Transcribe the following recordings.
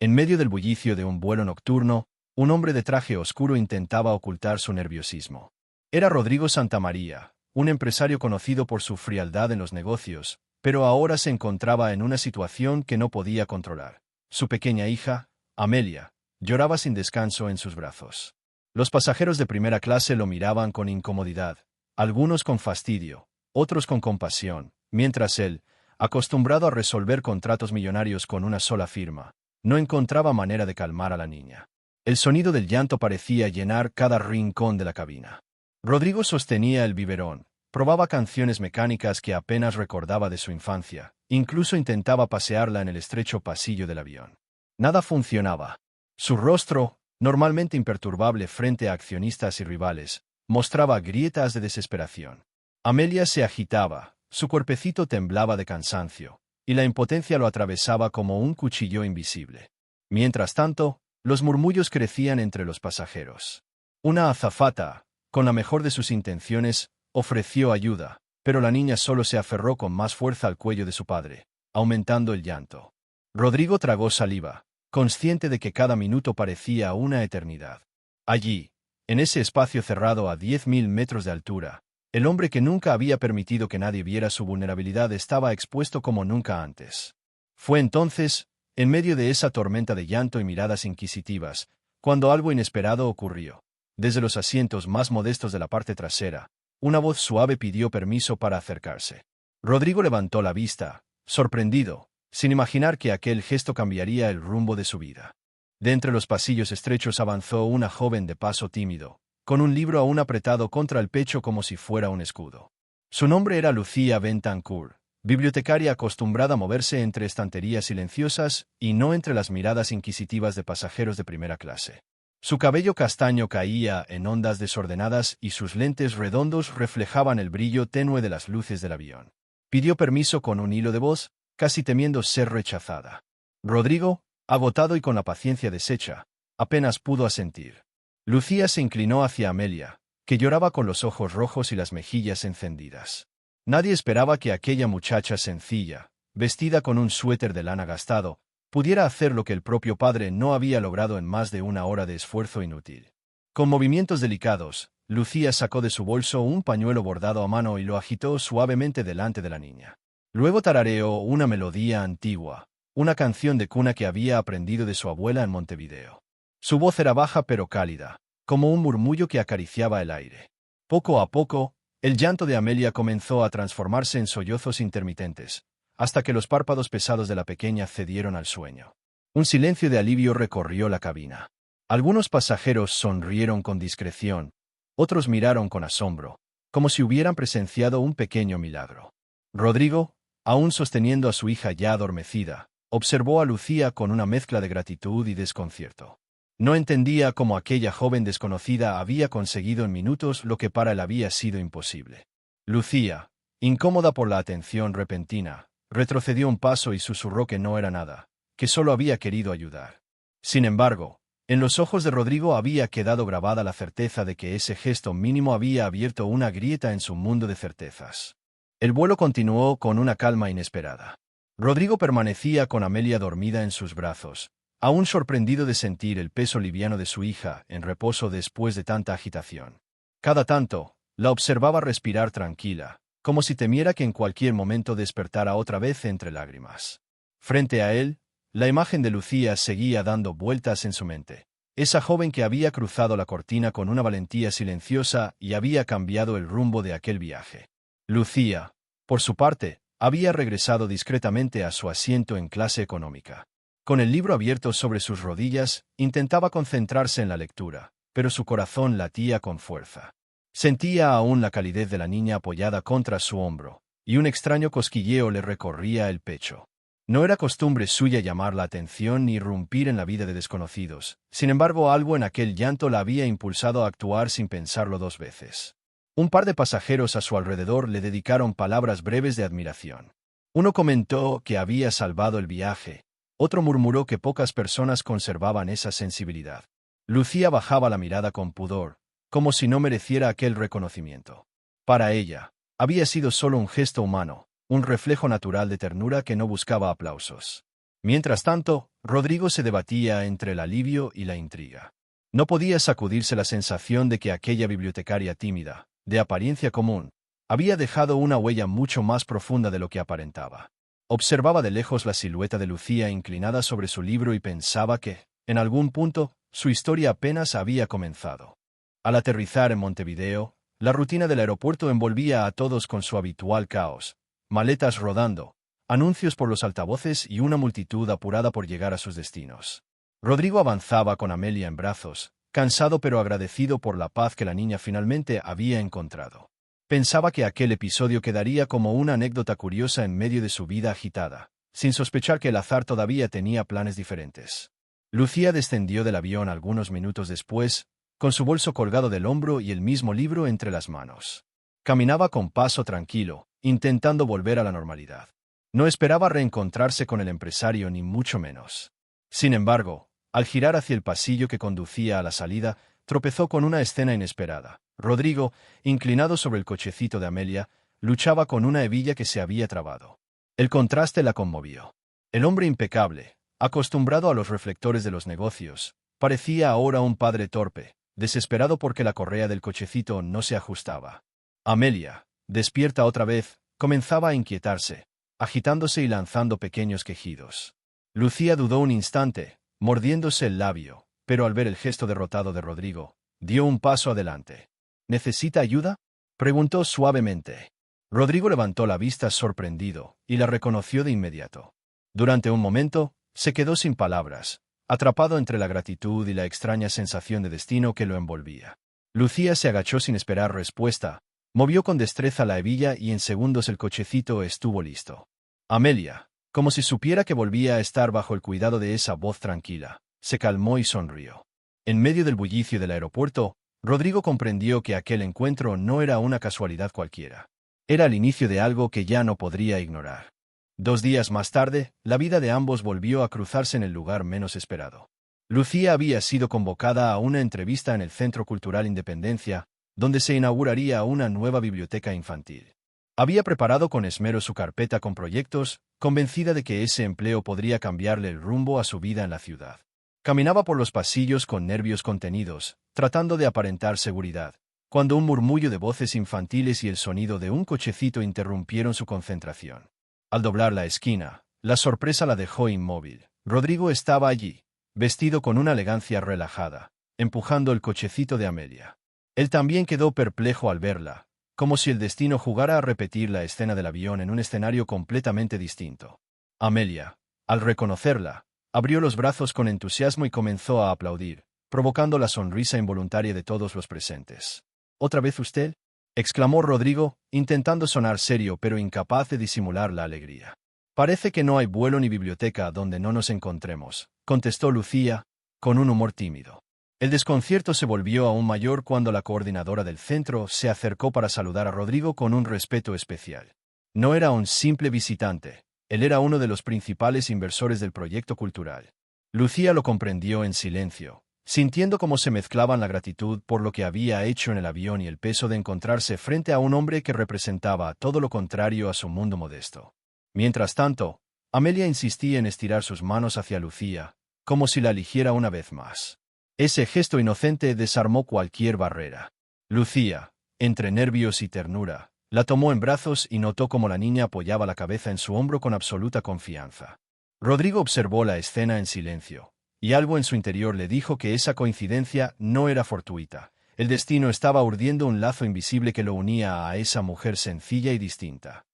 En medio del bullicio de un vuelo nocturno, un hombre de traje oscuro intentaba ocultar su nerviosismo. Era Rodrigo Santamaría, un empresario conocido por su frialdad en los negocios, pero ahora se encontraba en una situación que no podía controlar. Su pequeña hija, Amelia, lloraba sin descanso en sus brazos. Los pasajeros de primera clase lo miraban con incomodidad, algunos con fastidio, otros con compasión, mientras él, acostumbrado a resolver contratos millonarios con una sola firma, no encontraba manera de calmar a la niña. El sonido del llanto parecía llenar cada rincón de la cabina. Rodrigo sostenía el biberón, probaba canciones mecánicas que apenas recordaba de su infancia, incluso intentaba pasearla en el estrecho pasillo del avión. Nada funcionaba. Su rostro, normalmente imperturbable frente a accionistas y rivales, mostraba grietas de desesperación. Amelia se agitaba, su cuerpecito temblaba de cansancio, y la impotencia lo atravesaba como un cuchillo invisible. Mientras tanto, los murmullos crecían entre los pasajeros. Una azafata, con la mejor de sus intenciones, ofreció ayuda, pero la niña solo se aferró con más fuerza al cuello de su padre, aumentando el llanto. Rodrigo tragó saliva, consciente de que cada minuto parecía una eternidad. Allí, en ese espacio cerrado a 10.000 metros de altura, el hombre que nunca había permitido que nadie viera su vulnerabilidad estaba expuesto como nunca antes. Fue entonces, en medio de esa tormenta de llanto y miradas inquisitivas, cuando algo inesperado ocurrió. Desde los asientos más modestos de la parte trasera, una voz suave pidió permiso para acercarse. Rodrigo levantó la vista, sorprendido, sin imaginar que aquel gesto cambiaría el rumbo de su vida. De entre los pasillos estrechos avanzó una joven de paso tímido, con un libro aún apretado contra el pecho como si fuera un escudo. Su nombre era Lucía Bentancur, bibliotecaria acostumbrada a moverse entre estanterías silenciosas y no entre las miradas inquisitivas de pasajeros de primera clase. Su cabello castaño caía en ondas desordenadas y sus lentes redondos reflejaban el brillo tenue de las luces del avión. Pidió permiso con un hilo de voz, casi temiendo ser rechazada. Rodrigo, agotado y con la paciencia deshecha, apenas pudo asentir. Lucía se inclinó hacia Amelia, que lloraba con los ojos rojos y las mejillas encendidas. Nadie esperaba que aquella muchacha sencilla, vestida con un suéter de lana gastado, pudiera hacer lo que el propio padre no había logrado en más de una hora de esfuerzo inútil. Con movimientos delicados, Lucía sacó de su bolso un pañuelo bordado a mano y lo agitó suavemente delante de la niña. Luego tarareó una melodía antigua, una canción de cuna que había aprendido de su abuela en Montevideo. Su voz era baja pero cálida, como un murmullo que acariciaba el aire. Poco a poco, el llanto de Amelia comenzó a transformarse en sollozos intermitentes, hasta que los párpados pesados de la pequeña cedieron al sueño. Un silencio de alivio recorrió la cabina. Algunos pasajeros sonrieron con discreción, otros miraron con asombro, como si hubieran presenciado un pequeño milagro. Rodrigo, aún sosteniendo a su hija ya adormecida, observó a Lucía con una mezcla de gratitud y desconcierto. No entendía cómo aquella joven desconocida había conseguido en minutos lo que para él había sido imposible. Lucía, incómoda por la atención repentina, retrocedió un paso y susurró que no era nada, que solo había querido ayudar. Sin embargo, en los ojos de Rodrigo había quedado grabada la certeza de que ese gesto mínimo había abierto una grieta en su mundo de certezas. El vuelo continuó con una calma inesperada. Rodrigo permanecía con Amelia dormida en sus brazos, aún sorprendido de sentir el peso liviano de su hija en reposo después de tanta agitación. Cada tanto, la observaba respirar tranquila, como si temiera que en cualquier momento despertara otra vez entre lágrimas. Frente a él, la imagen de Lucía seguía dando vueltas en su mente. Esa joven que había cruzado la cortina con una valentía silenciosa y había cambiado el rumbo de aquel viaje. Lucía, por su parte, había regresado discretamente a su asiento en clase económica. Con el libro abierto sobre sus rodillas, intentaba concentrarse en la lectura, pero su corazón latía con fuerza. Sentía aún la calidez de la niña apoyada contra su hombro, y un extraño cosquilleo le recorría el pecho. No era costumbre suya llamar la atención ni irrumpir en la vida de desconocidos, sin embargo algo en aquel llanto la había impulsado a actuar sin pensarlo dos veces. Un par de pasajeros a su alrededor le dedicaron palabras breves de admiración. Uno comentó que había salvado el viaje, otro murmuró que pocas personas conservaban esa sensibilidad. Lucía bajaba la mirada con pudor, como si no mereciera aquel reconocimiento. Para ella, había sido solo un gesto humano, un reflejo natural de ternura que no buscaba aplausos. Mientras tanto, Rodrigo se debatía entre el alivio y la intriga. No podía sacudirse la sensación de que aquella bibliotecaria tímida, de apariencia común, había dejado una huella mucho más profunda de lo que aparentaba. Observaba de lejos la silueta de Lucía inclinada sobre su libro y pensaba que, en algún punto, su historia apenas había comenzado. Al aterrizar en Montevideo, la rutina del aeropuerto envolvía a todos con su habitual caos, maletas rodando, anuncios por los altavoces y una multitud apurada por llegar a sus destinos. Rodrigo avanzaba con Amelia en brazos, cansado pero agradecido por la paz que la niña finalmente había encontrado. Pensaba que aquel episodio quedaría como una anécdota curiosa en medio de su vida agitada, sin sospechar que el azar todavía tenía planes diferentes. Lucía descendió del avión algunos minutos después, con su bolso colgado del hombro y el mismo libro entre las manos. Caminaba con paso tranquilo, intentando volver a la normalidad. No esperaba reencontrarse con el empresario ni mucho menos. Sin embargo, al girar hacia el pasillo que conducía a la salida, tropezó con una escena inesperada. Rodrigo, inclinado sobre el cochecito de Amelia, luchaba con una hebilla que se había trabado. El contraste la conmovió. El hombre impecable, acostumbrado a los reflectores de los negocios, parecía ahora un padre torpe, desesperado porque la correa del cochecito no se ajustaba. Amelia, despierta otra vez, comenzaba a inquietarse, agitándose y lanzando pequeños quejidos. Lucía dudó un instante, mordiéndose el labio, pero al ver el gesto derrotado de Rodrigo, dio un paso adelante. ¿Necesita ayuda?, preguntó suavemente. Rodrigo levantó la vista sorprendido, y la reconoció de inmediato. Durante un momento, se quedó sin palabras, atrapado entre la gratitud y la extraña sensación de destino que lo envolvía. Lucía se agachó sin esperar respuesta, movió con destreza la hebilla y en segundos el cochecito estuvo listo. Amelia, como si supiera que volvía a estar bajo el cuidado de esa voz tranquila, se calmó y sonrió. En medio del bullicio del aeropuerto, Rodrigo comprendió que aquel encuentro no era una casualidad cualquiera. Era el inicio de algo que ya no podría ignorar. 2 días más tarde, la vida de ambos volvió a cruzarse en el lugar menos esperado. Lucía había sido convocada a una entrevista en el Centro Cultural Independencia, donde se inauguraría una nueva biblioteca infantil. Había preparado con esmero su carpeta con proyectos, convencida de que ese empleo podría cambiarle el rumbo a su vida en la ciudad. Caminaba por los pasillos con nervios contenidos, tratando de aparentar seguridad, cuando un murmullo de voces infantiles y el sonido de un cochecito interrumpieron su concentración. Al doblar la esquina, la sorpresa la dejó inmóvil. Rodrigo estaba allí, vestido con una elegancia relajada, empujando el cochecito de Amelia. Él también quedó perplejo al verla, como si el destino jugara a repetir la escena del avión en un escenario completamente distinto. Amelia, al reconocerla, abrió los brazos con entusiasmo y comenzó a aplaudir, provocando la sonrisa involuntaria de todos los presentes. ¿Otra vez usted?, exclamó Rodrigo, intentando sonar serio pero incapaz de disimular la alegría. Parece que no hay vuelo ni biblioteca donde no nos encontremos, contestó Lucía, con un humor tímido. El desconcierto se volvió aún mayor cuando la coordinadora del centro se acercó para saludar a Rodrigo con un respeto especial. No era un simple visitante, él era uno de los principales inversores del proyecto cultural. Lucía lo comprendió en silencio, sintiendo cómo se mezclaban la gratitud por lo que había hecho en el avión y el peso de encontrarse frente a un hombre que representaba todo lo contrario a su mundo modesto. Mientras tanto, Amelia insistía en estirar sus manos hacia Lucía, como si la eligiera una vez más. Ese gesto inocente desarmó cualquier barrera. Lucía, entre nervios y ternura, la tomó en brazos y notó cómo la niña apoyaba la cabeza en su hombro con absoluta confianza. Rodrigo observó la escena en silencio, y algo en su interior le dijo que esa coincidencia no era fortuita. El destino estaba urdiendo un lazo invisible que lo unía a esa mujer sencilla y distinta.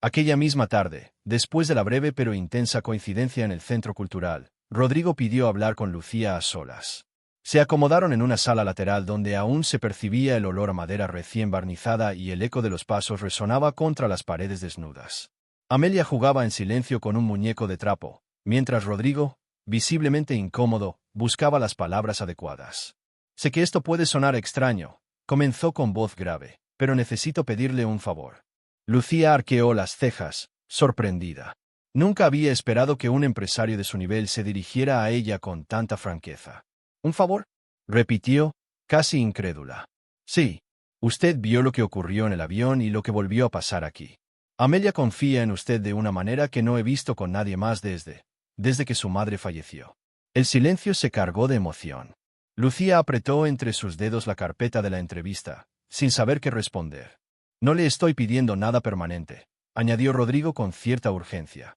Aquella misma tarde, después de la breve pero intensa coincidencia en el centro cultural, Rodrigo pidió hablar con Lucía a solas. Se acomodaron en una sala lateral donde aún se percibía el olor a madera recién barnizada y el eco de los pasos resonaba contra las paredes desnudas. Amelia jugaba en silencio con un muñeco de trapo, mientras Rodrigo, visiblemente incómodo, buscaba las palabras adecuadas. «Sé que esto puede sonar extraño», comenzó con voz grave, «pero necesito pedirle un favor». Lucía arqueó las cejas, sorprendida. Nunca había esperado que un empresario de su nivel se dirigiera a ella con tanta franqueza. ¿Un favor?, repitió, casi incrédula. Sí. Usted vio lo que ocurrió en el avión y lo que volvió a pasar aquí. Amelia confía en usted de una manera que no he visto con nadie más desde. desde que su madre falleció. El silencio se cargó de emoción. Lucía apretó entre sus dedos la carpeta de la entrevista, sin saber qué responder. No le estoy pidiendo nada permanente, añadió Rodrigo con cierta urgencia.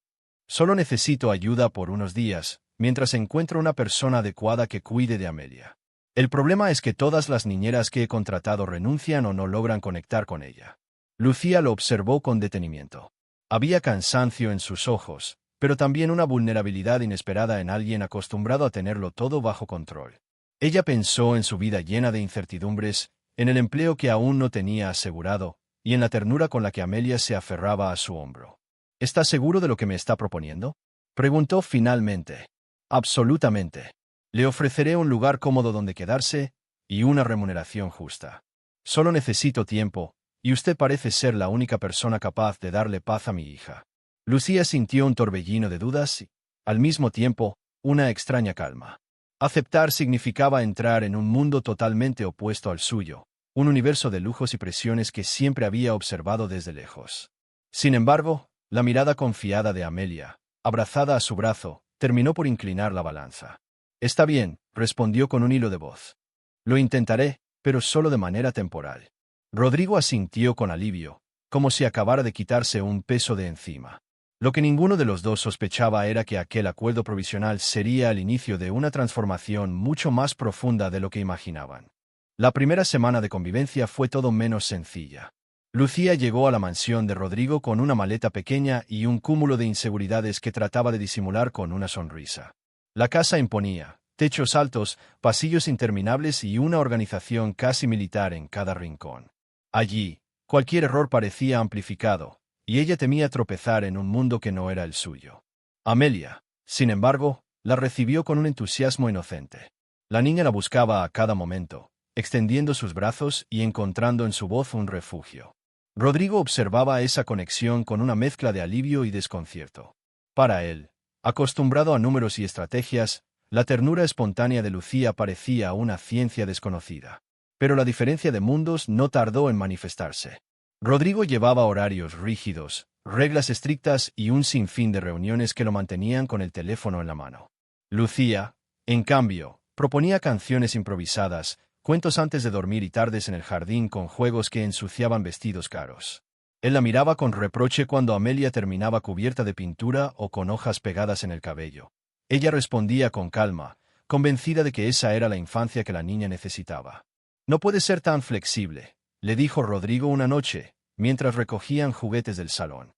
Solo necesito ayuda por unos días, mientras encuentro una persona adecuada que cuide de Amelia. El problema es que todas las niñeras que he contratado renuncian o no logran conectar con ella. Lucía lo observó con detenimiento. Había cansancio en sus ojos, pero también una vulnerabilidad inesperada en alguien acostumbrado a tenerlo todo bajo control. Ella pensó en su vida llena de incertidumbres, en el empleo que aún no tenía asegurado, y en la ternura con la que Amelia se aferraba a su hombro. ¿Está seguro de lo que me está proponiendo?, preguntó finalmente. Absolutamente. Le ofreceré un lugar cómodo donde quedarse y una remuneración justa. Solo necesito tiempo, y usted parece ser la única persona capaz de darle paz a mi hija. Lucía sintió un torbellino de dudas y, al mismo tiempo, una extraña calma. Aceptar significaba entrar en un mundo totalmente opuesto al suyo, un universo de lujos y presiones que siempre había observado desde lejos. Sin embargo, la mirada confiada de Amelia, abrazada a su brazo, terminó por inclinar la balanza. Está bien, respondió con un hilo de voz. Lo intentaré, pero solo de manera temporal. Rodrigo asintió con alivio, como si acabara de quitarse un peso de encima. Lo que ninguno de los dos sospechaba era que aquel acuerdo provisional sería el inicio de una transformación mucho más profunda de lo que imaginaban. La primera semana de convivencia fue todo menos sencilla. Lucía llegó a la mansión de Rodrigo con una maleta pequeña y un cúmulo de inseguridades que trataba de disimular con una sonrisa. La casa imponía, techos altos, pasillos interminables y una organización casi militar en cada rincón. Allí, cualquier error parecía amplificado, y ella temía tropezar en un mundo que no era el suyo. Amelia, sin embargo, la recibió con un entusiasmo inocente. La niña la buscaba a cada momento, extendiendo sus brazos y encontrando en su voz un refugio. Rodrigo observaba esa conexión con una mezcla de alivio y desconcierto. Para él, acostumbrado a números y estrategias, la ternura espontánea de Lucía parecía una ciencia desconocida. Pero la diferencia de mundos no tardó en manifestarse. Rodrigo llevaba horarios rígidos, reglas estrictas y un sinfín de reuniones que lo mantenían con el teléfono en la mano. Lucía, en cambio, proponía canciones improvisadas, cuentos antes de dormir y tardes en el jardín con juegos que ensuciaban vestidos caros. Él la miraba con reproche cuando Amelia terminaba cubierta de pintura o con hojas pegadas en el cabello. Ella respondía con calma, convencida de que esa era la infancia que la niña necesitaba. No puede ser tan flexible, le dijo Rodrigo una noche, mientras recogían juguetes del salón.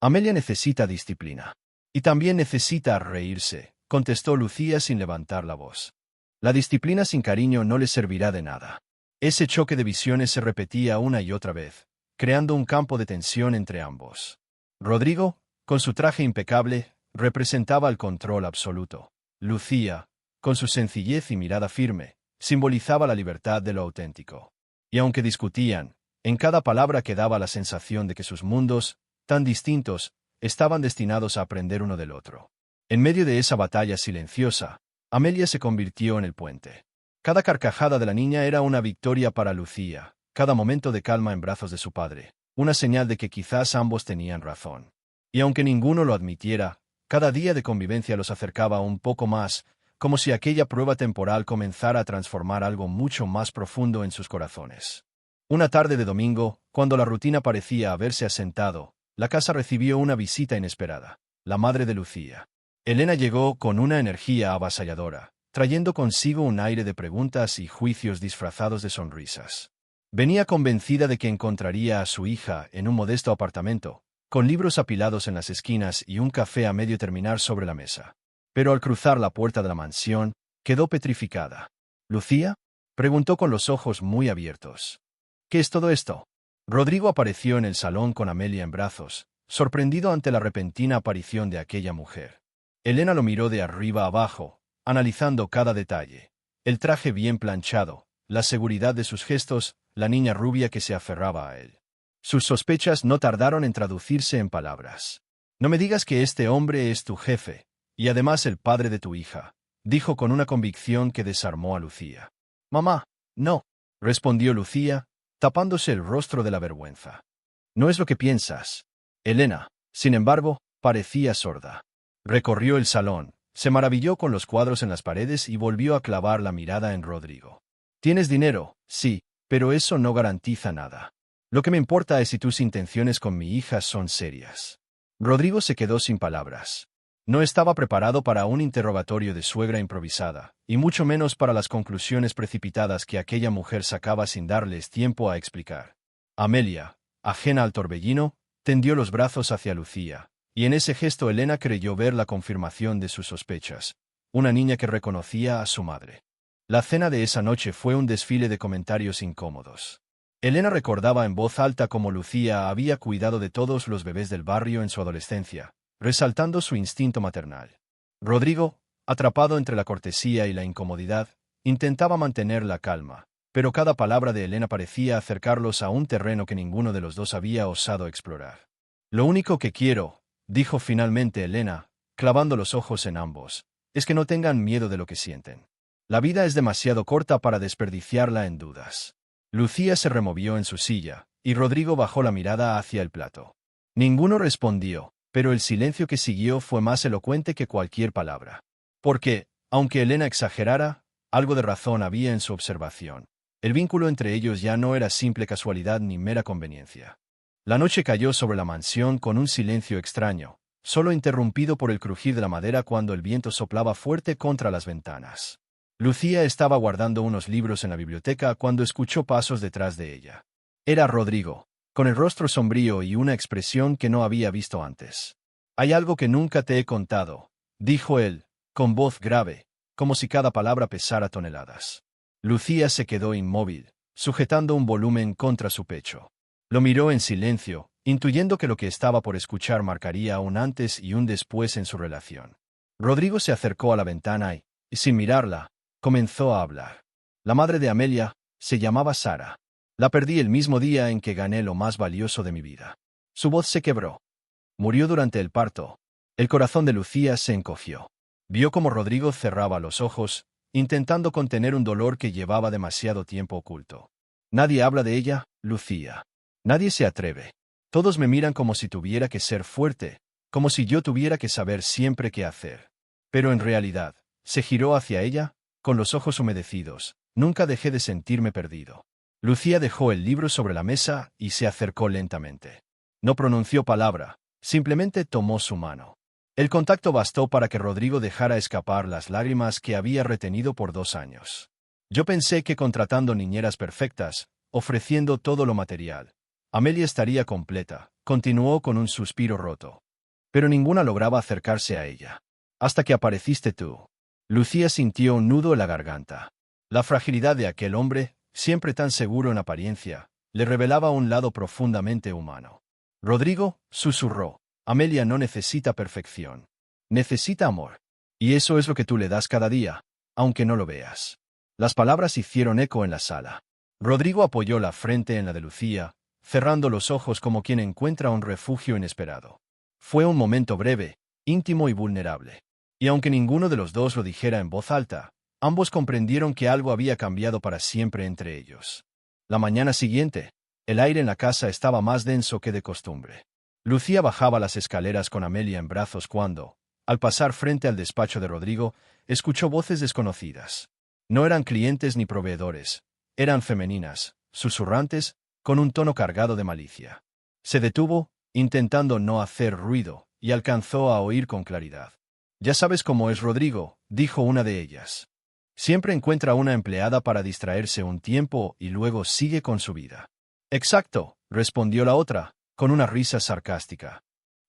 Amelia necesita disciplina. Y también necesita reírse, contestó Lucía sin levantar la voz. La disciplina sin cariño no le servirá de nada. Ese choque de visiones se repetía una y otra vez, creando un campo de tensión entre ambos. Rodrigo, con su traje impecable, representaba el control absoluto. Lucía, con su sencillez y mirada firme, simbolizaba la libertad de lo auténtico. Y aunque discutían, en cada palabra quedaba la sensación de que sus mundos, tan distintos, estaban destinados a aprender uno del otro. En medio de esa batalla silenciosa, Amelia se convirtió en el puente. Cada carcajada de la niña era una victoria para Lucía, cada momento de calma en brazos de su padre, una señal de que quizás ambos tenían razón. Y aunque ninguno lo admitiera, cada día de convivencia los acercaba un poco más, como si aquella prueba temporal comenzara a transformar algo mucho más profundo en sus corazones. Una tarde de domingo, cuando la rutina parecía haberse asentado, la casa recibió una visita inesperada, la madre de Lucía. Elena llegó con una energía avasalladora, trayendo consigo un aire de preguntas y juicios disfrazados de sonrisas. Venía convencida de que encontraría a su hija en un modesto apartamento, con libros apilados en las esquinas y un café a medio terminar sobre la mesa. Pero al cruzar la puerta de la mansión, quedó petrificada. ¿Lucía?, preguntó con los ojos muy abiertos. ¿Qué es todo esto? Rodrigo apareció en el salón con Amelia en brazos, sorprendido ante la repentina aparición de aquella mujer. Elena lo miró de arriba abajo, analizando cada detalle. El traje bien planchado, la seguridad de sus gestos, la niña rubia que se aferraba a él. Sus sospechas no tardaron en traducirse en palabras. «No me digas que este hombre es tu jefe, y además el padre de tu hija», dijo con una convicción que desarmó a Lucía. «Mamá, no», respondió Lucía, tapándose el rostro de la vergüenza. «No es lo que piensas». Elena, sin embargo, parecía sorda. Recorrió el salón, se maravilló con los cuadros en las paredes y volvió a clavar la mirada en Rodrigo. «Tienes dinero, sí, pero eso no garantiza nada. Lo que me importa es si tus intenciones con mi hija son serias». Rodrigo se quedó sin palabras. No estaba preparado para un interrogatorio de suegra improvisada, y mucho menos para las conclusiones precipitadas que aquella mujer sacaba sin darles tiempo a explicar. Amelia, ajena al torbellino, tendió los brazos hacia Lucía, y en ese gesto Elena creyó ver la confirmación de sus sospechas, una niña que reconocía a su madre. La cena de esa noche fue un desfile de comentarios incómodos. Elena recordaba en voz alta cómo Lucía había cuidado de todos los bebés del barrio en su adolescencia, resaltando su instinto maternal. Rodrigo, atrapado entre la cortesía y la incomodidad, intentaba mantener la calma, pero cada palabra de Elena parecía acercarlos a un terreno que ninguno de los dos había osado explorar. «Lo único que quiero», dijo finalmente Elena, clavando los ojos en ambos, «es que no tengan miedo de lo que sienten. La vida es demasiado corta para desperdiciarla en dudas». Lucía se removió en su silla, y Rodrigo bajó la mirada hacia el plato. Ninguno respondió, pero el silencio que siguió fue más elocuente que cualquier palabra. Porque, aunque Elena exagerara, algo de razón había en su observación. El vínculo entre ellos ya no era simple casualidad ni mera conveniencia. La noche cayó sobre la mansión con un silencio extraño, solo interrumpido por el crujir de la madera cuando el viento soplaba fuerte contra las ventanas. Lucía estaba guardando unos libros en la biblioteca cuando escuchó pasos detrás de ella. Era Rodrigo, con el rostro sombrío y una expresión que no había visto antes. «Hay algo que nunca te he contado», dijo él, con voz grave, como si cada palabra pesara toneladas. Lucía se quedó inmóvil, sujetando un volumen contra su pecho. Lo miró en silencio, intuyendo que lo que estaba por escuchar marcaría un antes y un después en su relación. Rodrigo se acercó a la ventana y, sin mirarla, comenzó a hablar. «La madre de Amelia se llamaba Sara. La perdí el mismo día en que gané lo más valioso de mi vida». Su voz se quebró. «Murió durante el parto». El corazón de Lucía se encogió. Vio cómo Rodrigo cerraba los ojos, intentando contener un dolor que llevaba demasiado tiempo oculto. «Nadie habla de ella, Lucía. Nadie se atreve. Todos me miran como si tuviera que ser fuerte, como si yo tuviera que saber siempre qué hacer. Pero en realidad», se giró hacia ella, con los ojos humedecidos, «nunca dejé de sentirme perdido». Lucía dejó el libro sobre la mesa y se acercó lentamente. No pronunció palabra, simplemente tomó su mano. El contacto bastó para que Rodrigo dejara escapar las lágrimas que había retenido por 2 años. «Yo pensé que contratando niñeras perfectas, ofreciendo todo lo material, Amelia estaría completa», continuó con un suspiro roto. «Pero ninguna lograba acercarse a ella. Hasta que apareciste tú». Lucía sintió un nudo en la garganta. La fragilidad de aquel hombre, siempre tan seguro en apariencia, le revelaba un lado profundamente humano. «Rodrigo», susurró, «Amelia no necesita perfección. Necesita amor. Y eso es lo que tú le das cada día, aunque no lo veas». Las palabras hicieron eco en la sala. Rodrigo apoyó la frente en la de Lucía, cerrando los ojos como quien encuentra un refugio inesperado. Fue un momento breve, íntimo y vulnerable. Y aunque ninguno de los dos lo dijera en voz alta, ambos comprendieron que algo había cambiado para siempre entre ellos. La mañana siguiente, el aire en la casa estaba más denso que de costumbre. Lucía bajaba las escaleras con Amelia en brazos cuando, al pasar frente al despacho de Rodrigo, escuchó voces desconocidas. No eran clientes ni proveedores, eran femeninas, susurrantes, con un tono cargado de malicia. Se detuvo, intentando no hacer ruido, y alcanzó a oír con claridad. «Ya sabes cómo es Rodrigo», dijo una de ellas. «Siempre encuentra una empleada para distraerse un tiempo y luego sigue con su vida». «Exacto», respondió la otra, con una risa sarcástica.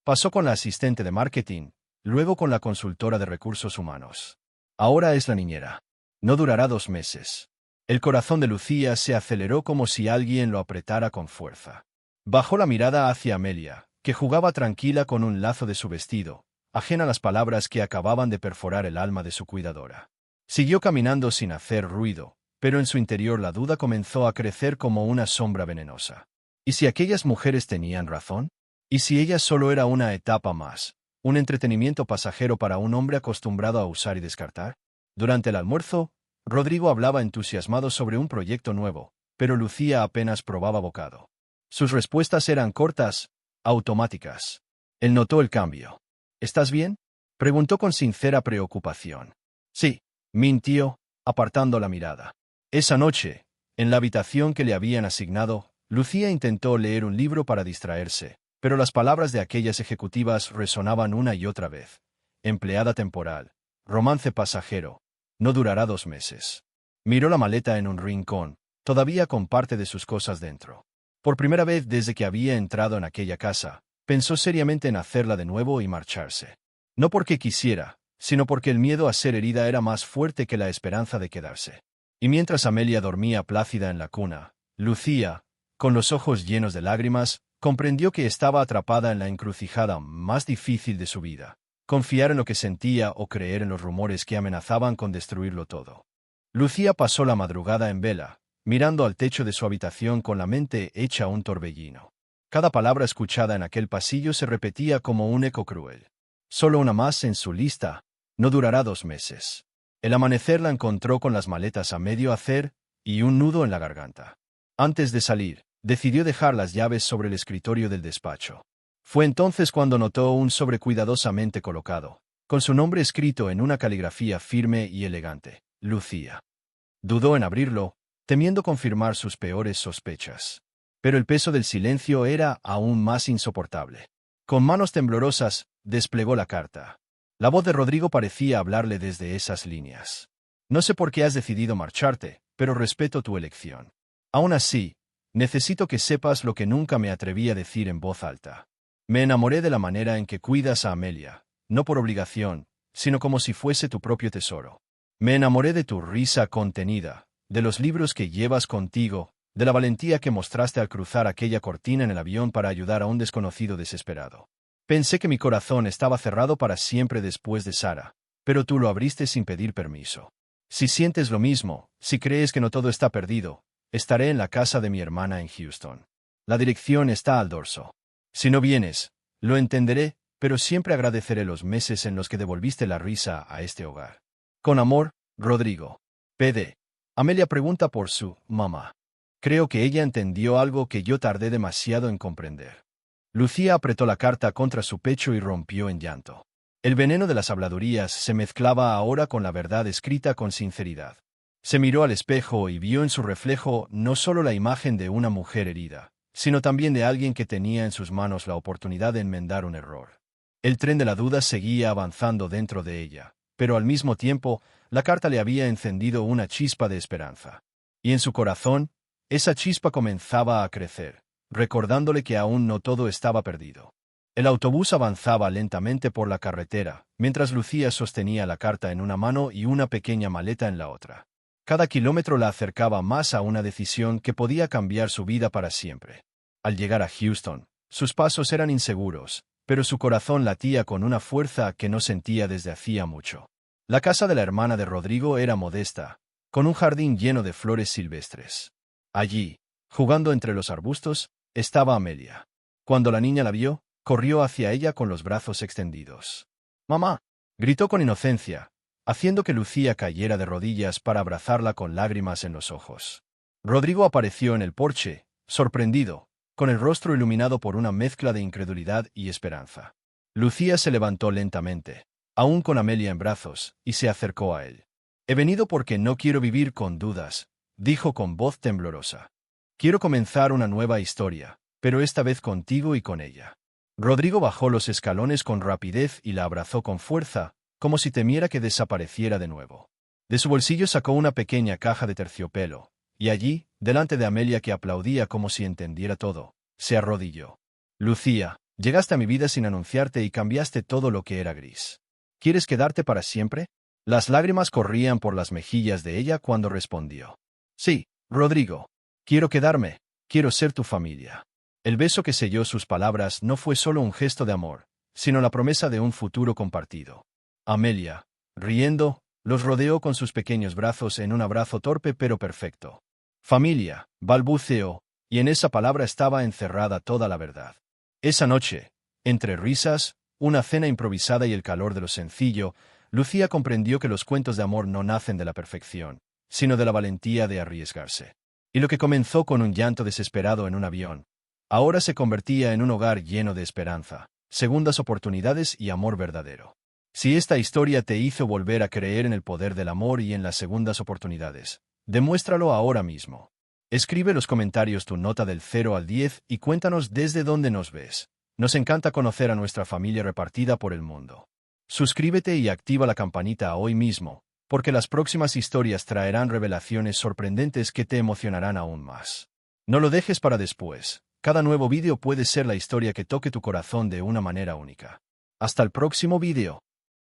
«Pasó con la asistente de marketing, luego con la consultora de recursos humanos. Ahora es la niñera. No durará 2 meses». El corazón de Lucía se aceleró como si alguien lo apretara con fuerza. Bajó la mirada hacia Amelia, que jugaba tranquila con un lazo de su vestido, ajena a las palabras que acababan de perforar el alma de su cuidadora. Siguió caminando sin hacer ruido, pero en su interior la duda comenzó a crecer como una sombra venenosa. ¿Y si aquellas mujeres tenían razón? ¿Y si ella solo era una etapa más, un entretenimiento pasajero para un hombre acostumbrado a usar y descartar? Durante el almuerzo, Rodrigo hablaba entusiasmado sobre un proyecto nuevo, pero Lucía apenas probaba bocado. Sus respuestas eran cortas, automáticas. Él notó el cambio. «¿Estás bien?», Preguntó con sincera preocupación. Sí, mintió, apartando la mirada. Esa noche, en la habitación que le habían asignado, Lucía intentó leer un libro para distraerse, pero las palabras de aquellas ejecutivas resonaban una y otra vez. Empleada temporal. Romance pasajero. No durará 2 meses. Miró la maleta en un rincón, todavía con parte de sus cosas dentro. Por primera vez desde que había entrado en aquella casa, pensó seriamente en hacerla de nuevo y marcharse. No porque quisiera, sino porque el miedo a ser herida era más fuerte que la esperanza de quedarse. Y mientras Amelia dormía plácida en la cuna, Lucía, con los ojos llenos de lágrimas, comprendió que estaba atrapada en la encrucijada más difícil de su vida: confiar en lo que sentía o creer en los rumores que amenazaban con destruirlo todo. Lucía pasó la madrugada en vela, mirando al techo de su habitación con la mente hecha un torbellino. Cada palabra escuchada en aquel pasillo se repetía como un eco cruel. Solo una más en su lista. No durará 2 meses. El amanecer la encontró con las maletas a medio hacer y un nudo en la garganta. Antes de salir, decidió dejar las llaves sobre el escritorio del despacho. Fue entonces cuando notó un sobre cuidadosamente colocado, con su nombre escrito en una caligrafía firme y elegante: Lucía. Dudó en abrirlo, temiendo confirmar sus peores sospechas. Pero el peso del silencio era aún más insoportable. Con manos temblorosas, desplegó la carta. La voz de Rodrigo parecía hablarle desde esas líneas. No sé por qué has decidido marcharte, pero respeto tu elección. Aún así, necesito que sepas lo que nunca me atreví a decir en voz alta. Me enamoré de la manera en que cuidas a Amelia, no por obligación, sino como si fuese tu propio tesoro. Me enamoré de tu risa contenida, de los libros que llevas contigo, de la valentía que mostraste al cruzar aquella cortina en el avión para ayudar a un desconocido desesperado. Pensé que mi corazón estaba cerrado para siempre después de Sara, pero tú lo abriste sin pedir permiso. Si sientes lo mismo, si crees que no todo está perdido, estaré en la casa de mi hermana en Houston. La dirección está al dorso. Si no vienes, lo entenderé, pero siempre agradeceré los meses en los que devolviste la risa a este hogar. Con amor, Rodrigo. PD. Amelia pregunta por su mamá. Creo que ella entendió algo que yo tardé demasiado en comprender. Lucía apretó la carta contra su pecho y rompió en llanto. El veneno de las habladurías se mezclaba ahora con la verdad escrita con sinceridad. Se miró al espejo y vio en su reflejo no solo la imagen de una mujer herida, sino también de alguien que tenía en sus manos la oportunidad de enmendar un error. El tren de la duda seguía avanzando dentro de ella, pero al mismo tiempo, la carta le había encendido una chispa de esperanza. Y en su corazón, esa chispa comenzaba a crecer, recordándole que aún no todo estaba perdido. El autobús avanzaba lentamente por la carretera, mientras Lucía sostenía la carta en una mano y una pequeña maleta en la otra. Cada kilómetro la acercaba más a una decisión que podía cambiar su vida para siempre. Al llegar a Houston, sus pasos eran inseguros, pero su corazón latía con una fuerza que no sentía desde hacía mucho. La casa de la hermana de Rodrigo era modesta, con un jardín lleno de flores silvestres. Allí, jugando entre los arbustos, estaba Amelia. Cuando la niña la vio, corrió hacia ella con los brazos extendidos. «¡Mamá!», gritó con inocencia, haciendo que Lucía cayera de rodillas para abrazarla con lágrimas en los ojos. Rodrigo apareció en el porche, sorprendido, con el rostro iluminado por una mezcla de incredulidad y esperanza. Lucía se levantó lentamente, aún con Amelia en brazos, y se acercó a él. «He venido porque no quiero vivir con dudas», dijo con voz temblorosa. «Quiero comenzar una nueva historia, pero esta vez contigo y con ella». Rodrigo bajó los escalones con rapidez y la abrazó con fuerza, como si temiera que desapareciera de nuevo. De su bolsillo sacó una pequeña caja de terciopelo, y allí, delante de Amelia que aplaudía como si entendiera todo, se arrodilló. «Lucía, llegaste a mi vida sin anunciarte y cambiaste todo lo que era gris. ¿Quieres quedarte para siempre?». Las lágrimas corrían por las mejillas de ella cuando respondió. «Sí, Rodrigo. Quiero quedarme, quiero ser tu familia». El beso que selló sus palabras no fue solo un gesto de amor, sino la promesa de un futuro compartido. Amelia, riendo, los rodeó con sus pequeños brazos en un abrazo torpe pero perfecto. «Familia», balbuceó, y en esa palabra estaba encerrada toda la verdad. Esa noche, entre risas, una cena improvisada y el calor de lo sencillo, Lucía comprendió que los cuentos de amor no nacen de la perfección, sino de la valentía de arriesgarse. Y lo que comenzó con un llanto desesperado en un avión, ahora se convertía en un hogar lleno de esperanza, segundas oportunidades y amor verdadero. Si esta historia te hizo volver a creer en el poder del amor y en las segundas oportunidades, demuéstralo ahora mismo. Escribe los comentarios tu nota del 0 al 10 y cuéntanos desde dónde nos ves. Nos encanta conocer a nuestra familia repartida por el mundo. Suscríbete y activa la campanita hoy mismo, porque las próximas historias traerán revelaciones sorprendentes que te emocionarán aún más. No lo dejes para después. Cada nuevo vídeo puede ser la historia que toque tu corazón de una manera única. Hasta el próximo vídeo.